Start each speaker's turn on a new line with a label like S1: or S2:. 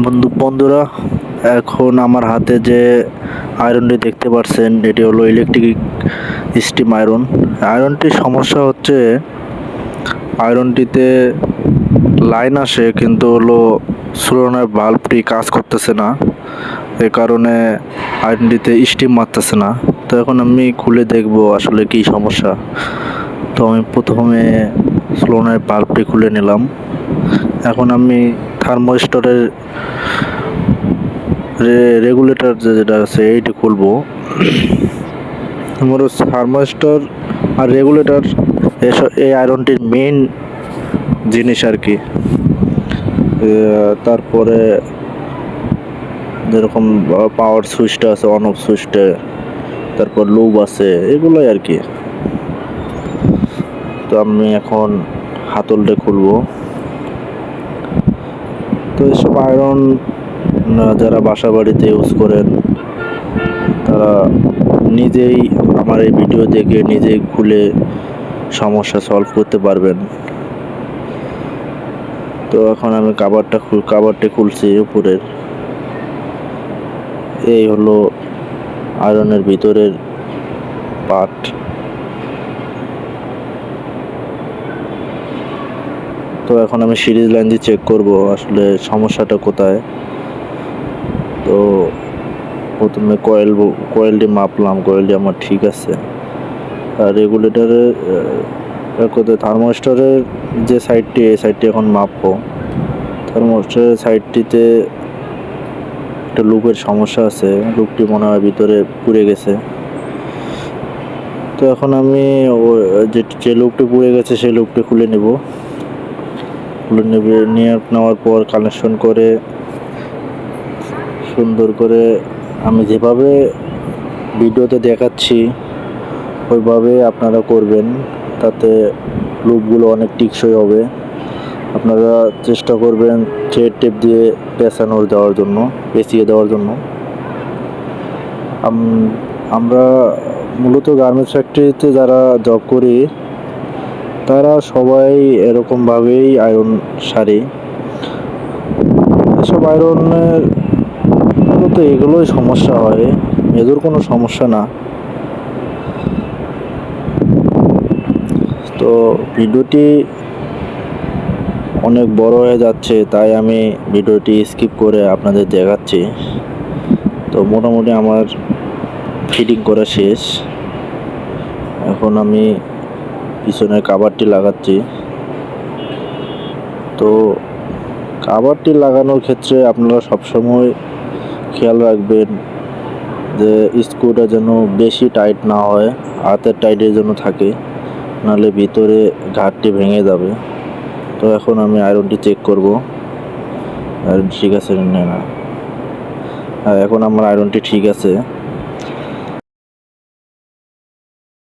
S1: বন্ধুরা, এখন আমার হাতে যে আয়রনটি দেখতে পাচ্ছেন, এটি হলো ইলেকট্রিক স্টিম আয়রন। আয়রনটির সমস্যা হচ্ছে আয়রনটিতে লাইন আসে কিন্তু সলিনয়েড বাল্বটি কাজ করতেছে না। এ কারণে আয়রনটিতে স্টিম মারতেছে না। তো এখন আমি খুলে দেখব আসলে কি সমস্যা। তো আমি প্রথমে সলিনয়েড বাল্বটি খুলে নিলাম। এখন আমি থার্মোস্টরের রেগুলেটর যেটা আছে এইটি খুলবো। আমার থার্মোস্টর আর রেগুলেটর এই আয়রনটির মেইন জিনিস আর কি। তারপরে যেরকম পাওয়ার সুইচটা আছে, অন অফ সুইচটা, তারপর লুব আছে, এগুলোই আর কি। তো আমি এখন হাতলটা খুলবো। তো এসব আয়রন যারা বাসা বাড়িতে ইউজ করেন তারা নিজেই আমার এই ভিডিও দেখে নিজেই খুলে সমস্যা সলভ করতে পারবেন। তো এখন আমি কাভারটা খুলছি উপরের। এই হলো আয়রনের ভিতরের পার্ট। তো এখন আমি সিরিজ লাইন দিয়ে চেক করব আসলে সমস্যাটা কোথায়। তো প্রথমে কয়েলটি মাপলাম, কয়েলটি আমার ঠিক আছে। আর রেগুলেটরের থার্মোস্টরের যে সাইডটি, এই সাইডটি এখন মাপবো। থার্মোস্টরের সাইডটিতে একটা লুপের সমস্যা আছে, লুপটি মনে হয় ভিতরে পুড়ে গেছে। তো এখন আমি যে লুপটি পুড়ে গেছে সেই লুপটি খুলে নেওয়ার পর কানেকশন করে সুন্দর করে আমি যেভাবে ভিডিওতে দেখাচ্ছি ওইভাবে আপনারা করবেন, তাতে লুপগুলো অনেক টেকসই হবে। আপনারা চেষ্টা করবেন থ্রেড টেপ দিয়ে পেঁচিয়ে দেওয়ার জন্য। আমরা মূলত গার্মেন্টস ফ্যাক্টরিতে যারা জব করি তারা সবাই এরকমভাবেই আয়রন সারি। এসব আয়রনের মূলত এগুলোই সমস্যা হয়, মেজর কোনো সমস্যা না। তো ভিডিওটি অনেক বড় হয়ে যাচ্ছে, তাই আমি ভিডিওটি স্কিপ করে আপনাদের দেখাচ্ছি। তো মোটামুটি আমার ফিটিং করা শেষ। এখন আমি পিছনের কাভারটি লাগাচ্ছি। তো কাভারটি লাগানোর ক্ষেত্রে আপনারা সবসময় খেয়াল রাখবেন যে স্ক্রুটা যেন বেশি টাইট না হয়, হাতের টাইটের জন্য থাকে, নাহলে ভিতরে ঘাটটি ভেঙে যাবে। তো এখন আমি আয়রনটি চেক করব আয়রন ঠিক আছে না। এখন আমার আয়রনটি ঠিক আছে।